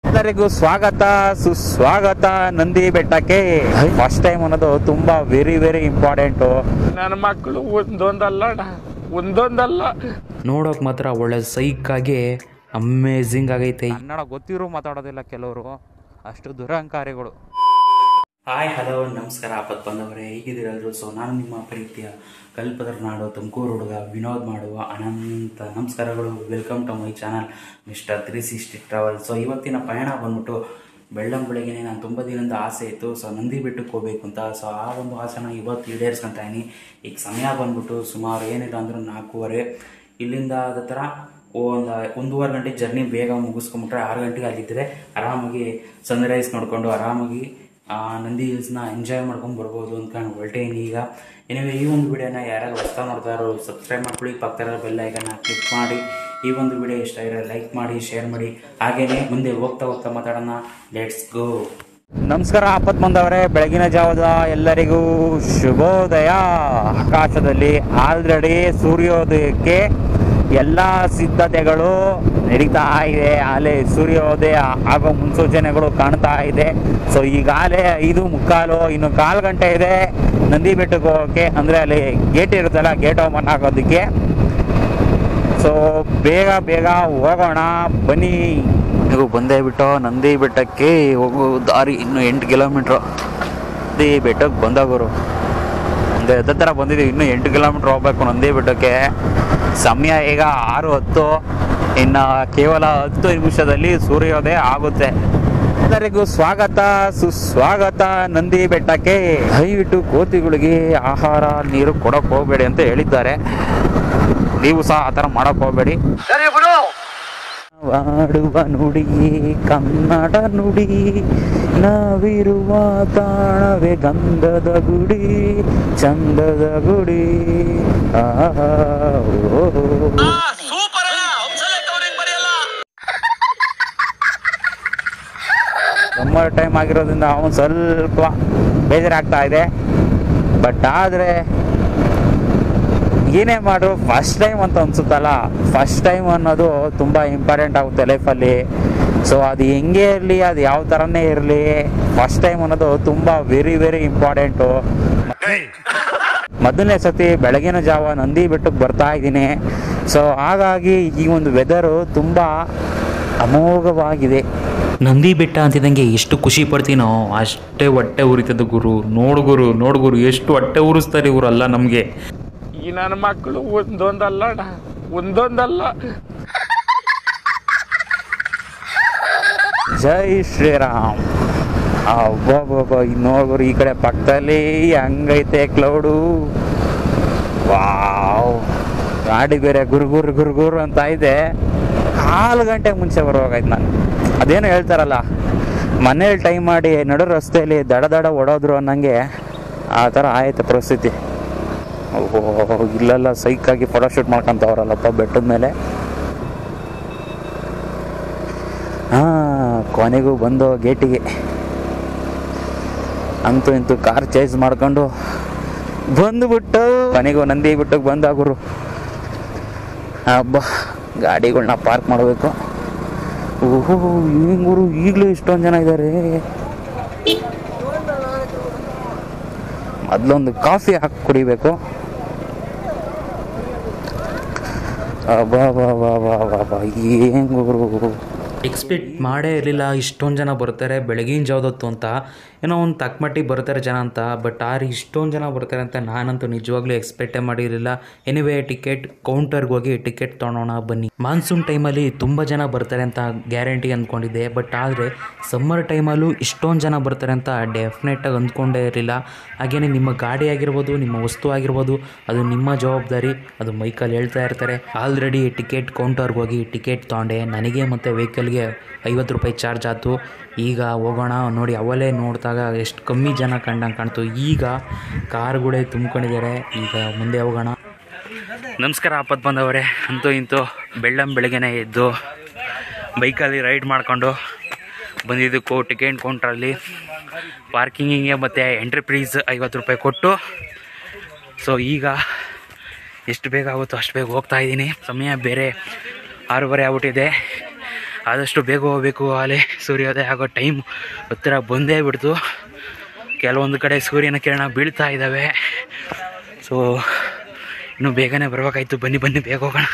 ಎಲ್ಲರಿಗೂ ಸ್ವಾಗತ ಸುಸ್ವಾಗತ ನಂದಿ ಬೆಟ್ಟಕ್ಕೆ. ಫಸ್ಟ್ ಟೈಮ್ ಅನ್ನೋದು ತುಂಬಾ ವೆರಿ ವೆರಿ ಇಂಪಾರ್ಟೆಂಟ್. ನನ್ನ ಮಕ್ಕಳು ಒಂದೊಂದಲ್ಲ ನೋಡೋಕೆ ಮಾತ್ರ ಒಳ್ಳೆ ಸೈಕಾಗಿ ಅಮೇಝಿಂಗ್ ಆಗೈತೆ. ಕನ್ನಡ ಗೊತ್ತಿರೋ ಮಾತಾಡೋದಿಲ್ಲ ಕೆಲವರು, ಅಷ್ಟು ದುರಹಂಕಾರಿಗಳು. ಹಾಯ್ ಹಲೋ ನಮಸ್ಕಾರ ಆಪತ್ ಬಂದವರೇ, ಹೇಗಿದ್ದೀರಾದ್ರು? ಸೊ ನಾನು ನಿಮ್ಮ ಪ್ರೀತಿಯ ಕಲ್ಪದ್ರ ನಾಡು ತುಮಕೂರು ಹುಡುಗ ವಿನೋದ್ ಮಾಡುವ ಅನಂತ ನಮಸ್ಕಾರಗಳು. Welcome to my channel mister 360 travel. So ಇವತ್ತಿನ ಪಯಣ ಬಂದ್ಬಿಟ್ಟು ಬೆಳ್ಳಂಬೆಳಗ್ಗೆನೇ ನಾನು ತುಂಬ ದಿನದ ಆಸೆ ಇತ್ತು. ಸೊ ನಂದಿ ಬೆಟ್ಟಕ್ಕೆ ಹೋಗ್ಬೇಕು ಅಂತ. ಸೊ ಆ ಒಂದು ಆಸೆನ ಇವತ್ತು ಈಡೇರಿಸ್ಕೊಂತ ಇದೀನಿ. ಈಗ ಸಮಯ ಬಂದ್ಬಿಟ್ಟು ಸುಮಾರು ಏನಿಲ್ಲ ಅಂದರೂ 4:15. ಇಲ್ಲಿಂದ ಅದ ಥರ ಒಂದೂವರೆ ಗಂಟೆ ಜರ್ನಿ ಬೇಗ ಮುಗಿಸ್ಕೊಂಬಿಟ್ರೆ 6 ಗಂಟೆಗೆ ಅಲ್ಲಿದ್ದರೆ ಆರಾಮಾಗಿ ಸನ್ರೈಸ್ ನೋಡಿಕೊಂಡು ಆರಾಮಾಗಿ ನಂದಿ ಹಿಲ್ಸ್ನ ಎಂಜಾಯ್ ಮಾಡ್ಕೊಂಡು ಬರ್ಬೋದು ಅಂದ್ಕೊಂಡು ಹೊರಟೇನಿ ಈಗ. ಏನಿವೆ ಈ ಒಂದು ವಿಡಿಯೋನ ಯಾರ್ಯಾರು ಹೊಸ್ತಾ ನೋಡ್ತಾರೋ ಸಬ್ಸ್ಕ್ರೈಬ್ ಮಾಡ್ಕೊಳ್ಳಿ, ಪಕ್ಕದ ಬೆಲ್ ಐಕನ್ನ ಕ್ಲಿಕ್ ಮಾಡಿ. ಈ ಒಂದು ವಿಡಿಯೋ ಇಷ್ಟ ಇರೋ ಲೈಕ್ ಮಾಡಿ, ಶೇರ್ ಮಾಡಿ. ಹಾಗೇನೆ ಮುಂದೆ ಹೋಗ್ತಾ ಮಾತಾಡೋಣ. Let's go. ನಮಸ್ಕಾರ ಆಪತ್ ಬಂದವರೇ, ಬೆಳಗಿನ ಜಾವದ ಎಲ್ಲರಿಗೂ ಶುಭೋದಯ. ಆಕಾಶದಲ್ಲಿ ಆಲ್ರೆಡಿ ಸೂರ್ಯೋದಯಕ್ಕೆ ಎಲ್ಲ ಸಿದ್ಧತೆಗಳು ನಡೀತಾ ಇದೆ. ಅಲ್ಲೇ ಸೂರ್ಯೋದಯ ಆಗೋ ಮುನ್ಸೂಚನೆಗಳು ಕಾಣ್ತಾ ಇದೆ. ಸೊ ಈಗಾಗಲೇ 5:15, ಇನ್ನು 1/4 ಗಂಟೆ ಇದೆ ನಂದಿ ಬೆಟ್ಟಕ್ಕೆ ಹೋಗೋಕ್ಕೆ. ಅಂದರೆ ಅಲ್ಲಿ ಗೇಟ್ ಇರುತ್ತಲ್ಲ, ಗೇಟ್ ಓಪನ್ ಆಗೋದಕ್ಕೆ. ಸೊ ಬೇಗ ಹೋಗೋಣ ಬನ್ನಿ. ನೀವು ಬಂದೇ ಬಿಟ್ಟು ನಂದಿ ಬೆಟ್ಟಕ್ಕೆ ಹೋಗೋ ದಾರಿ ಇನ್ನು 8 ಕಿಲೋಮೀಟ್ರು. ನಂದಿ ಬೆಟ್ಟಕ್ಕೆ ಬಂದಾಗೋರು ಒಂದು ಥರ ಬಂದಿದ್ದೀವಿ. ಇನ್ನೂ 8 ಕಿಲೋಮೀಟ್ರ್ ಹೋಗ್ಬೇಕು ನಂದಿ ಬೆಟ್ಟಕ್ಕೆ. ಸಮಯ ಈಗ 6:10. ಇನ್ನು ಕೇವಲ 10 ನಿಮಿಷದಲ್ಲಿ ಸೂರ್ಯೋದಯ ಆಗುತ್ತೆ. ಎಲ್ಲರಿಗೂ ಸ್ವಾಗತ ಸುಸ್ವಾಗತ ನಂದಿ ಬೆಟ್ಟಕ್ಕೆ. ದಯವಿಟ್ಟು ಕೋತಿಗಳಿಗೆ ಆಹಾರ ನೀರು ಕೊಡೋಕೆ ಹೋಗಬೇಡಿ ಅಂತ ಹೇಳಿದ್ದಾರೆ. ನೀವು ಸಹ ಆ ಥರ ಮಾಡೋಕೆ ಹೋಗಬೇಡಿ. ವಾಡುವ ನುಡಿ ಕನ್ನಡ ನುಡಿ, ನಾವಿರುವ ತಾಣವೇ ಗಂಧದ ಗುಡಿ, ಚಂದದ ಗುಡಿ. ಸಮ್ಮರ್ ಟೈಮ್ ಆಗಿರೋದ್ರಿಂದ ಅವನು ಸ್ವಲ್ಪ ಬೇಜಾರಾಗ್ತಾ ಇದೆ. ಬಟ್ ಆದರೆ ಏನೇ ಮಾಡು, ಫಸ್ಟ್ ಟೈಮ್ ಅಂತ ಅನಿಸುತ್ತಲ್ಲ, ಫಸ್ಟ್ ಟೈಮ್ ಅನ್ನೋದು ತುಂಬ ಇಂಪಾರ್ಟೆಂಟ್ ಆಗುತ್ತೆ ಲೈಫಲ್ಲಿ. ಸೊ ಅದು ಹೆಂಗೆ ಇರಲಿ, ಅದು ಯಾವ ಥರನೇ ಇರಲಿ, ಫಸ್ಟ್ ಟೈಮ್ ಅನ್ನೋದು ತುಂಬ ವೆರಿ ವೆರಿ ಇಂಪಾರ್ಟೆಂಟು. ಮೊದಲನೇ ಸತಿ ಬೆಳಗಿನ ಜಾವ ನಂದಿ ಬೆಟ್ಟಕ್ಕೆ ಬರ್ತಾ ಇದ್ದೀನಿ. ಸೊ ಹಾಗಾಗಿ ಈ ಒಂದು ವೆದರು ತುಂಬ ಅಮೋಘವಾಗಿದೆ. ನಂದಿ ಬೆಟ್ಟ ಅಂತಿದ್ದಂಗೆ ಎಷ್ಟು ಖುಷಿ ಪಡ್ತೀನೋ ಅಷ್ಟೇ ಹೊಟ್ಟೆ ಉರಿತದ ಗುರು. ನೋಡು ಗುರು ಎಷ್ಟು ಹೊಟ್ಟೆ ಉರಿಸ್ತಾರೆ ಇವರಲ್ಲ ನಮಗೆ. ಈ ನನ್ನ ಮಕ್ಕಳು ಒಂದೊಂದಲ್ಲ ಜೈ ಶ್ರೀರಾಮ್. ಅಬ್ಬಬ್ಬಬ್ಬ, ನೋಡ್ಗುರು ಈ ಕಡೆ ಪಕ್ಕದಲ್ಲಿ ಹಂಗೈತೆ ಕ್ಲೌಡು. ವಾವ್, ಗಾಡಿ ಬೇರೆ ಗುರುಗುರು ಅಂತ ಇದೆ. 1/4 ಗಂಟೆ ಮುಂಚೆ ಬರುವಾಗಾಯ್ತು ನಾನು. ಅದೇನೋ ಹೇಳ್ತಾರಲ್ಲ, ಮನೇಲಿ ಟೈಮ್ ಮಾಡಿ ನಡು ರಸ್ತೆಯಲ್ಲಿ ದಡ ಓಡೋದ್ರು ಅನ್ನಂಗೆ ಆ ಥರ ಆಯ್ತು ಪರಿಸ್ಥಿತಿ. ಇಲ್ಲೆಲ್ಲ ಸೈಕಾಗಿ ಫೋಟೋಶೂಟ್ ಮಾಡ್ಕೊಂತವ್ರಲ್ಲಪ್ಪ ಬೆಟ್ಟದ ಮೇಲೆ. ಕೊನೆಗೂ ಬಂದು ಗೇಟಿಗೆ. ಅಂತೂ ಇಂತೂ ಕಾರ್ ಚೇಂಜ್ ಮಾಡ್ಕೊಂಡು ಬಂದುಬಿಟ್ಟು ಕೊನೆಗೂ ನಂದಿ ಬೆಟ್ಟಕ್ಕೆ ಬಂದಾಗುರು. ಹಬ್ಬ, ಗಾಡಿಗಳನ್ನ ಪಾರ್ಕ್ ಮಾಡಬೇಕು. ಓಹೋ, ಹಿಂಗೂರು ಈಗಲೂ ಇಷ್ಟೊಂದು ಜನ ಇದ್ದಾರೆ. ಮೊದಲೊಂದು ಕಾಫಿ ಹಾಕಿ ಕುಡಿಬೇಕು. ಹೆಂಗೂರು ಎಕ್ಸ್ಪೆಕ್ಟ್ ಮಾಡೇ ಇರಲಿಲ್ಲ ಇಷ್ಟೊಂದು ಜನ ಬರ್ತಾರೆ ಬೆಳಗಿನ ಜಾವದತ್ತು ಅಂತ. ಏನೋ ಒಂದು ತಕ್ಕಮಟ್ಟಿಗೆ ಬರ್ತಾರೆ ಜನ ಅಂತ. ಬಟ್ ಇಷ್ಟೊಂದು ಜನ ಬರ್ತಾರೆ ಅಂತ ನಾನಂತೂ ನಿಜವಾಗ್ಲೂ ಎಕ್ಸ್ಪೆಕ್ಟೇ ಮಾಡಿರಲಿಲ್ಲ. ಎನಿವೇ ಟಿಕೆಟ್ ಕೌಂಟರ್ಗೆ ಹೋಗಿ ಟಿಕೆಟ್ ತೊಗೊಳೋಣ ಬನ್ನಿ. ಮಾನ್ಸೂನ್ ಟೈಮಲ್ಲಿ ತುಂಬ ಜನ ಬರ್ತಾರೆ ಅಂತ ಗ್ಯಾರಂಟಿ ಅಂದ್ಕೊಂಡಿದ್ದೆ. ಬಟ್ ಆದರೆ ಸಮ್ಮರ್ ಟೈಮಲ್ಲೂ ಇಷ್ಟೊಂದು ಜನ ಬರ್ತಾರೆ ಅಂತ ಡೆಫಿನೆಟಾಗಿ ಅಂದ್ಕೊಂಡೇ ಇರಲಿಲ್ಲ. ಹಾಗೆಯೇ ನಿಮ್ಮ ಗಾಡಿ ಆಗಿರ್ಬೋದು, ನಿಮ್ಮ ವಸ್ತು ಆಗಿರ್ಬೋದು, ಅದು ನಿಮ್ಮ ಜವಾಬ್ದಾರಿ. ಅದು ಮೈಕಲ್ಲಿ ಹೇಳ್ತಾ ಇರ್ತಾರೆ. ಆಲ್ರೆಡಿ ಟಿಕೆಟ್ ಕೌಂಟರ್ಗೆ ಹೋಗಿ ಟಿಕೆಟ್ ತೊಗೊಂಡೆ. ನನಗೆ ಮತ್ತು ವೆಹಿಕಲ್ಗೆ 50 ರೂಪಾಯಿ ಚಾರ್ಜ್ ಆಯಿತು. ಈಗ ಹೋಗೋಣ. ನೋಡಿ ಅವಲೇ ನೋಡಿದಾಗ ಎಷ್ಟು ಕಮ್ಮಿ ಜನ ಕಂಡಂಗೆ ಕಾಣ್ತು. ಈಗ ಕಾರ್ಗಳೇ ತುಂಬ್ಕೊಂಡಿದ್ದಾರೆ. ಈಗ ಮುಂದೆ ಹೋಗೋಣ. ನಮಸ್ಕಾರ ಆಪತ್ ಬಂದವರೇ. ಅಂತೂ ಇಂತೂ ಬೆಳಗ್ಗೆನೇ ಎದ್ದು ಬೈಕಲ್ಲಿ ರೈಡ್ ಮಾಡಿಕೊಂಡು ಬಂದಿದ್ದಕ್ಕೂ ಟಿಕೆಟ್ ಕೌಂಟ್ರಲ್ಲಿ ಪಾರ್ಕಿಂಗಿಗೆ ಮತ್ತು ಎಂಟ್ರಿ ಪ್ರೈಸ್ 50 ರೂಪಾಯಿ ಕೊಟ್ಟು. ಸೊ ಈಗ ಎಷ್ಟು ಬೇಗ ಆಗುತ್ತೋ ಅಷ್ಟು ಬೇಗ ಹೋಗ್ತಾಯಿದ್ದೀನಿ. ಸಮಯ ಬೇರೆ 6:30 ಆಗ್ಬಿಟ್ಟಿದೆ. ಆದಷ್ಟು ಬೇಗ ಹೋಗಬೇಕು. ಅಲ್ಲಿ ಸೂರ್ಯೋದಯ ಆಗೋ ಟೈಮ್ ಹತ್ತಿರ ಬಂದೇ ಬಿಡ್ತು. ಕೆಲವೊಂದು ಕಡೆ ಸೂರ್ಯನ ಕಿರಣ ಬೀಳ್ತಾ ಇದ್ದಾವೆ. ಸೊ ಇನ್ನು ಬೇಗನೆ ಬರಬೇಕಾಯ್ತು. ಬನ್ನಿ ಬೇಗ ಹೋಗೋಣ.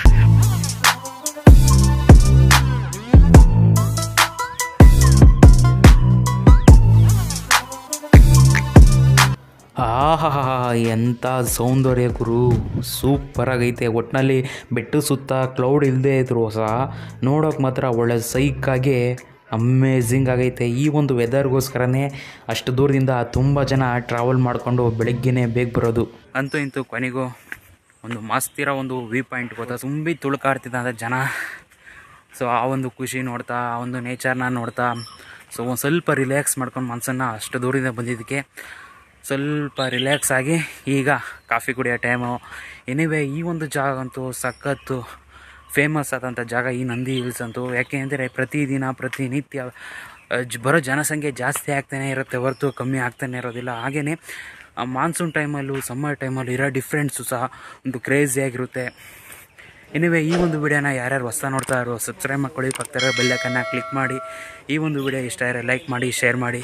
ಆಹಾ, ಎಂಥ ಸೌಂದರ್ಯ ಗುರು, ಸೂಪರಾಗೈತೆ. ಒಟ್ಟಿನಲ್ಲಿ ಬೆಟ್ಟ ಸುತ್ತ ಕ್ಲೌಡ್ ಇಲ್ಲದೆ ಇದ್ರು ಸಹ ನೋಡೋಕೆ ಮಾತ್ರ ಒಳ್ಳೆ ಸೈಕಾಗಿ ಅಮೇಝಿಂಗ್ ಆಗೈತೆ. ಈ ಒಂದು ವೆದರ್ಗೋಸ್ಕರನೇ ಅಷ್ಟು ದೂರದಿಂದ ತುಂಬ ಜನ ಟ್ರಾವೆಲ್ ಮಾಡಿಕೊಂಡು ಬೆಳಗ್ಗೆನೇ ಬೇಗ ಬರೋದು. ಅಂತೂ ಇಂತೂ ಕೊನೆಗೂ ಒಂದು ಮಸ್ತಿರೋ ಒಂದು ವ್ಯೂ ಪಾಯಿಂಟ್ ಗೊತ್ತಾ, ತುಂಬಿ ತುಳ್ಕಾಡ್ತಿದ್ದ ಜನ. ಸೊ ಆ ಒಂದು ಖುಷಿ ನೋಡ್ತಾ, ಆ ಒಂದು ನೇಚರ್ನ ನೋಡ್ತಾ, ಸೊ ಒಂದು ಸ್ವಲ್ಪ ರಿಲ್ಯಾಕ್ಸ್ ಮಾಡ್ಕೊಂಡು ಮನಸ್ಸನ್ನು ಅಷ್ಟು ದೂರದಿಂದ ಬಂದಿದ್ದಕ್ಕೆ ಸ್ವಲ್ಪ ರಿಲ್ಯಾಕ್ಸ್ ಆಗಿ ಈಗ ಕಾಫಿ ಕುಡಿಯೋ ಟೈಮು. ಎನಿವೇ ಈ ಒಂದು ಜಾಗ ಅಂತೂ ಸಖತ್ತು ಫೇಮಸ್ ಆದಂಥ ಜಾಗ ಈ ನಂದಿ ಹಿಲ್ಸ್ ಅಂತೂ. ಯಾಕೆ ಅಂದರೆ ಪ್ರತಿನಿತ್ಯ ಬರೋ ಜನಸಂಖ್ಯೆ ಜಾಸ್ತಿ ಆಗ್ತಾನೆ ಇರುತ್ತೆ ಹೊರತು ಕಮ್ಮಿ ಆಗ್ತಾನೆ ಇರೋದಿಲ್ಲ. ಹಾಗೆಯೇ ಮಾನ್ಸೂನ್ ಟೈಮಲ್ಲೂ ಸಮ್ಮರ್ ಟೈಮಲ್ಲೂ ಇರೋ ಡಿಫ್ರೆನ್ಸು ಸಹ ಒಂದು ಕ್ರೇಜಿಯಾಗಿರುತ್ತೆ. ಎನಿವೇ ಈ ಒಂದು ವಿಡಿಯೋನ ಯಾರ್ಯಾರು ಹೊಸ ನೋಡ್ತಾ ಇರೋ ಸಬ್ಸ್ಕ್ರೈಬ್ ಮಾಡ್ಕೊಳ್ಳಿ, ಪಕ್ಕದ ಬೆಲ್ಲೈಕನ್ನ ಕ್ಲಿಕ್ ಮಾಡಿ. ಈ ಒಂದು ವಿಡಿಯೋ ಇಷ್ಟ ಆದರೆ ಲೈಕ್ ಮಾಡಿ, ಶೇರ್ ಮಾಡಿ.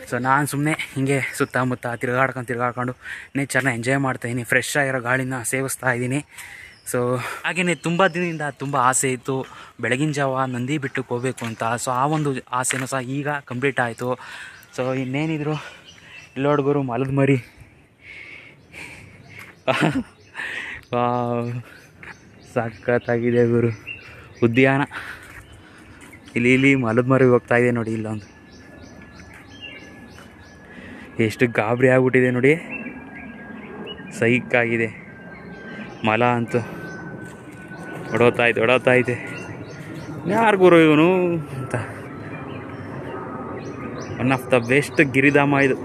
ಸೊ ನಾನು ಸುಮ್ಮನೆ ಹಿಂಗೆ ಸುತ್ತಮುತ್ತ ತಿರುಗಾಡ್ಕೊಂಡು ನೇಚರ್ನ ಎಂಜಾಯ್ ಮಾಡ್ತಾಯಿದ್ದೀನಿ. ಫ್ರೆಶ್ ಆಗಿರೋ ಗಾಳಿನ ಸೇವಿಸ್ತಾ ಇದ್ದೀನಿ. ಸೊ ಹಾಗೆಯೇ ತುಂಬ ದಿನದಿಂದ ತುಂಬ ಆಸೆ ಇತ್ತು ಬೆಳಗಿನ ಜಾವ ನಂದಿ ಬೆಟ್ಟಕ್ಕೆ ಹೋಗಬೇಕು ಅಂತ. ಸೊ ಆ ಒಂದು ಆಸೆನೂ ಸಹ ಈಗ ಕಂಪ್ಲೀಟ್ ಆಯಿತು. ಸೊ ಇನ್ನೇನಿದ್ರು ಇಲ್ಲೋಡ್ಗುರು ಮಲದ ಮರಿ ಸಖತ್ತಾಗಿದೆ ಗುರು ಉದ್ಯಾನ. ಇಲ್ಲಿ ಮಲದ ಮರಿ ಹೋಗ್ತಾಯಿದೆ ನೋಡಿ. ಇಲ್ಲೊಂದು ಎಷ್ಟು ಗಾಬರಿ ಆಗ್ಬಿಟ್ಟಿದೆ ನೋಡಿ, ಸೈಕಾಗಿದೆ. ಮಲ ಅಂತೂ ಹೊಡೋತಾ ಇದೆ. ಯಾರು ಗುರು ಇವನು ಅಂತ. ಒನ್ ಆಫ್ ದ ಬೆಸ್ಟ್ ಗಿರಿಧಾಮ ಇದು.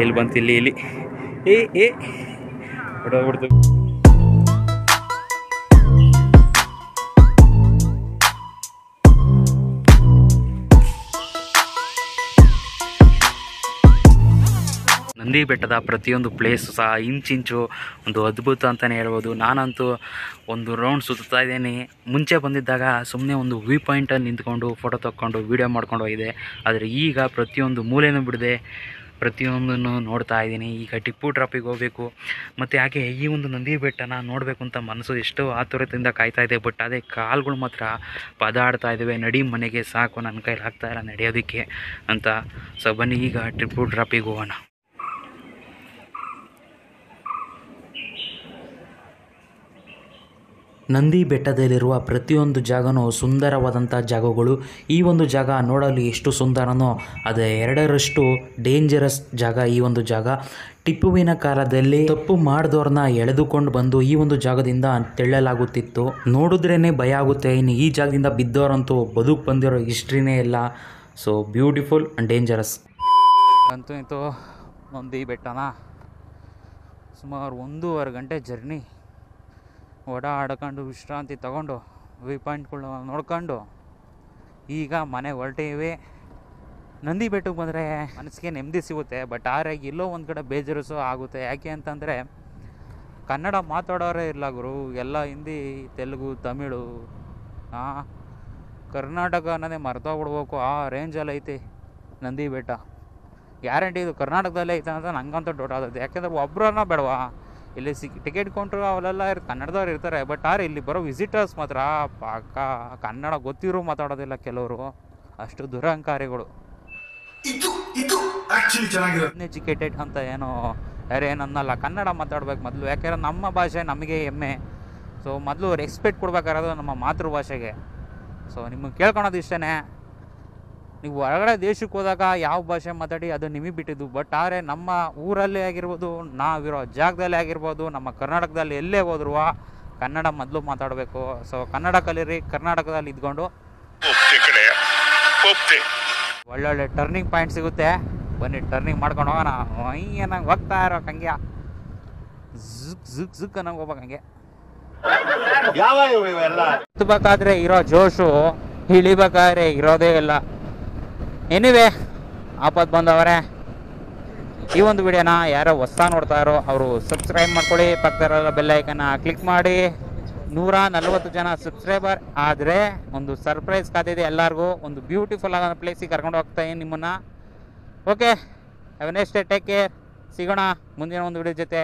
ಇಲ್ಲಿ ಬಂತು, ಇಲ್ಲಿ ಹೊಡೋಗ್ಬಿಡ್ತು. ನಂದಿ ಬೆಟ್ಟದ ಪ್ರತಿಯೊಂದು ಪ್ಲೇಸು ಸಹ ಇಂಚಿಂಚು ಒಂದು ಅದ್ಭುತ ಅಂತಲೇ ಹೇಳ್ಬೋದು. ನಾನಂತೂ ಒಂದು ರೌಂಡ್ ಸುತ್ತಾ ಇದ್ದೀನಿ. ಮುಂಚೆ ಬಂದಿದ್ದಾಗ ಸುಮ್ಮನೆ ಒಂದು ವ್ಯೂ ಪಾಯಿಂಟಲ್ಲಿ ನಿಂತ್ಕೊಂಡು ಫೋಟೋ ತೊಗೊಂಡು ವೀಡಿಯೋ ಮಾಡ್ಕೊಂಡು ಹೋಗಿದೆ. ಆದರೆ ಈಗ ಪ್ರತಿಯೊಂದು ಮೂಲೆನೂ ಬಿಡದೆ ಪ್ರತಿಯೊಂದನ್ನು ನೋಡ್ತಾ ಇದ್ದೀನಿ. ಈಗ ಟಿಪ್ಪು ಡ್ರಾಪಿಗೆ ಹೋಗಬೇಕು. ಮತ್ತು ಹಾಗೆ ಈ ಒಂದು ನಂದಿ ಬೆಟ್ಟನ ನೋಡಬೇಕು ಅಂತ ಮನಸ್ಸು ಎಷ್ಟೋ ಆತುರತೆಯಿಂದ ಕಾಯ್ತಾ ಇದೆ. ಬಟ್ ಅದೇ ಕಾಲುಗಳು ಮಾತ್ರ ಪದಾಡ್ತಾ ಇದ್ದಾವೆ. ನಡಿ ಮನೆಗೆ ಸಾಕು, ನನ್ನ ಕೈಲಿ ಆಗ್ತಾಯಿಲ್ಲ ನಡೆಯೋದಕ್ಕೆ ಅಂತ. ಸೊ ಬನ್ನಿ ಈಗ ಟಿಪ್ಪು ಡ್ರಾಪಿಗೆ ಹೋಗೋಣ. ನಂದಿ ಬೆಟ್ಟದಲ್ಲಿರುವ ಪ್ರತಿಯೊಂದು ಜಾಗನೂ ಸುಂದರವಾದಂಥ ಜಾಗಗಳು. ಈ ಒಂದು ಜಾಗ ನೋಡಲು ಎಷ್ಟು ಸುಂದರನೋ ಅದು ಎರಡರಷ್ಟು ಡೇಂಜರಸ್ ಜಾಗ ಈ ಒಂದು ಜಾಗ. ಟಿಪ್ಪುವಿನ ಕಾಲದಲ್ಲಿ ತಪ್ಪು ಮಾಡಿದವ್ರನ್ನ ಎಳೆದುಕೊಂಡು ಬಂದು ಈ ಒಂದು ಜಾಗದಿಂದ ತೆಳ್ಳಲಾಗುತ್ತಿತ್ತು. ನೋಡಿದ್ರೇ ಭಯ ಆಗುತ್ತೆ. ಇನ್ನು ಈ ಜಾಗದಿಂದ ಬಿದ್ದವರಂತೂ ಬದುಕು ಬಂದಿರೋ ಹಿಸ್ಟ್ರಿನೇ ಇಲ್ಲ. So beautiful and dangerous. ಅಂತೂ ಇಂತೂ ನಂದಿ ಬೆಟ್ಟನ ಸುಮಾರು 1.5 ಗಂಟೆ ಜರ್ನಿ ಓಡಾಡ್ಕೊಂಡು ವಿಶ್ರಾಂತಿ ತಗೊಂಡು ವ್ಯೂ ಪಾಯಿಂಟ್ಗಳು ನೋಡ್ಕೊಂಡು ಈಗ ಮನೆಗೆ ಹೊರಟೀವಿ. ನಂದಿ ಬೆಟ್ಟಕ್ಕೆ ಬಂದರೆ ಮನಸ್ಸಿಗೆ ನೆಮ್ಮದಿ ಸಿಗುತ್ತೆ. ಬಟ್ ಆರಾಗಿ ಎಲ್ಲೋ ಒಂದು ಕಡೆ ಬೇಜಾರು ಆಗುತ್ತೆ. ಯಾಕೆ ಅಂತಂದರೆ ಕನ್ನಡ ಮಾತಾಡೋರೇ ಇಲ್ಲ ಗುರು, ಎಲ್ಲ ಹಿಂದಿ, ತೆಲುಗು, ತಮಿಳು. ಕರ್ನಾಟಕ ಅನ್ನೋದೇ ಮರ್ತೋಗ್ಬಿಡ್ಬೇಕು, ಆ ರೇಂಜಲ್ಲಿ ಐತಿ ನಂದಿ ಬೆಟ್ಟ. ಗ್ಯಾರಂಟಿ ಇದು ಕರ್ನಾಟಕದಲ್ಲೇ ಐತೆ ಅಂತ ನಂಗಂತೂ ಡೌಟ್ ಆಗುತ್ತೆ. ಯಾಕೆಂದ್ರೆ ಒಬ್ಬರನ್ನ ಬೇಡವಾ, ಇಲ್ಲಿ ಟಿಕೆಟ್ ಕೌಂಟ್ರು ಅವೆಲ್ಲ ಕನ್ನಡದವ್ರು ಇರ್ತಾರೆ. ಬಟ್ ಇಲ್ಲಿ ಬರೋ ವಿಸಿಟರ್ಸ್ ಮಾತ್ರ ಪಕ್ಕ ಕನ್ನಡ ಗೊತ್ತಿರೋ ಮಾತಾಡೋದಿಲ್ಲ ಕೆಲವರು. ಅಷ್ಟು ದುರಹಂಕಾರಿಗಳು. ಅನ್ಎಜುಕೇಟೆಡ್ ಅಂತ ಏನನ್ನಲ್ಲ, ಕನ್ನಡ ಮಾತಾಡ್ಬೇಕು ಮೊದಲು. ಯಾಕೆಂದ್ರೆ ನಮ್ಮ ಭಾಷೆ ನಮಗೆ ಹೆಮ್ಮೆ. ಸೊ ಮೊದಲು ರೆಸ್ಪೆಕ್ಟ್ ಕೊಡ್ಬೇಕಾಗಿರೋದು ನಮ್ಮ ಮಾತೃಭಾಷೆಗೆ. ಸೊ ನಿಮಗೆ ಕೇಳ್ಕೊಳೋದು ಇಷ್ಟೇ, ನೀವು ಹೊರಗಡೆ ದೇಶಕ್ಕೆ ಹೋದಾಗ ಯಾವ ಭಾಷೆ ಮಾತಾಡಿ ಅದು ನಿಮಗೆ ಬಿಟ್ಟಿದ್ದು. ಬಟ್ ಆದರೆ ನಮ್ಮ ಊರಲ್ಲೇ ಆಗಿರ್ಬೋದು, ನಾವಿರೋ ಜಾಗದಲ್ಲೇ ಆಗಿರ್ಬೋದು, ನಮ್ಮ ಕರ್ನಾಟಕದಲ್ಲಿ ಎಲ್ಲೇ ಹೋದ್ರೂ ಕನ್ನಡ ಮೊದಲು ಮಾತಾಡಬೇಕು. ಸೊ ಕನ್ನಡ ಕಲೀರಿ, ಕರ್ನಾಟಕದಲ್ಲಿ ಇದ್ಕೊಂಡು ಒಳ್ಳೊಳ್ಳೆ ಟರ್ನಿಂಗ್ ಪಾಯಿಂಟ್ ಸಿಗುತ್ತೆ. ಬನ್ನಿ ಟರ್ನಿಂಗ್ ಮಾಡ್ಕೊಂಡು ಹೋಗೋಣ. ಏನಂಗೆ ಹೋಗ್ತಾ ಇರೋ ಹಂಗೆ ಝುಕ್ ಅನ್ನಂಗೆ ಹೋಗ್ಬೇಕು. ಹಂಗೆ ಹತ್ಬೇಕಾದ್ರೆ ಇರೋ ಜೋಶು ಇಳಿಬೇಕಾದ್ರೆ ಇರೋದೇ ಇಲ್ಲ. ಎನಿವೇ ಆಪತ್ತು ಬಂದವರೇ, ಈ ಒಂದು ವಿಡಿಯೋನ ಯಾರೋ ಹೊಸ ನೋಡ್ತಾ ಇರೋ ಅವರು ಸಬ್ಸ್ಕ್ರೈಬ್ ಮಾಡ್ಕೊಳ್ಳಿ, ಪಕ್ಕದ ಬೆಲ್ ಐಕನ್ನ ಕ್ಲಿಕ್ ಮಾಡಿ. 140 ಜನ ಸಬ್ಸ್ಕ್ರೈಬರ್ ಆದರೆ ಒಂದು ಸರ್ಪ್ರೈಸ್ ಕಾದಿದೆ ಎಲ್ಲರಿಗೂ. ಒಂದು ಬ್ಯೂಟಿಫುಲ್ ಆದ ಪ್ಲೇಸಿಗೆ ಕರ್ಕೊಂಡು ಹೋಗ್ತಾ ಇದ್ದೀನಿ ನಿಮ್ಮನ್ನು. Okay, have A nice day, take care. ಸಿಗೋಣ ಮುಂದಿನ ಒಂದು ವಿಡಿಯೋ ಜೊತೆ.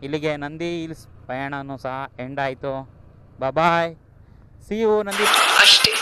ಇಲ್ಲಿಗೆ ನಂದಿ ಹಿಲ್ಸ್ ಪಯಣನೂ ಸಹ ಎಂಡ್ ಆಯಿತು. ಬಾಯ್, ಸಿ ಯು ನಂದಿ. ಅಷ್ಟೇ.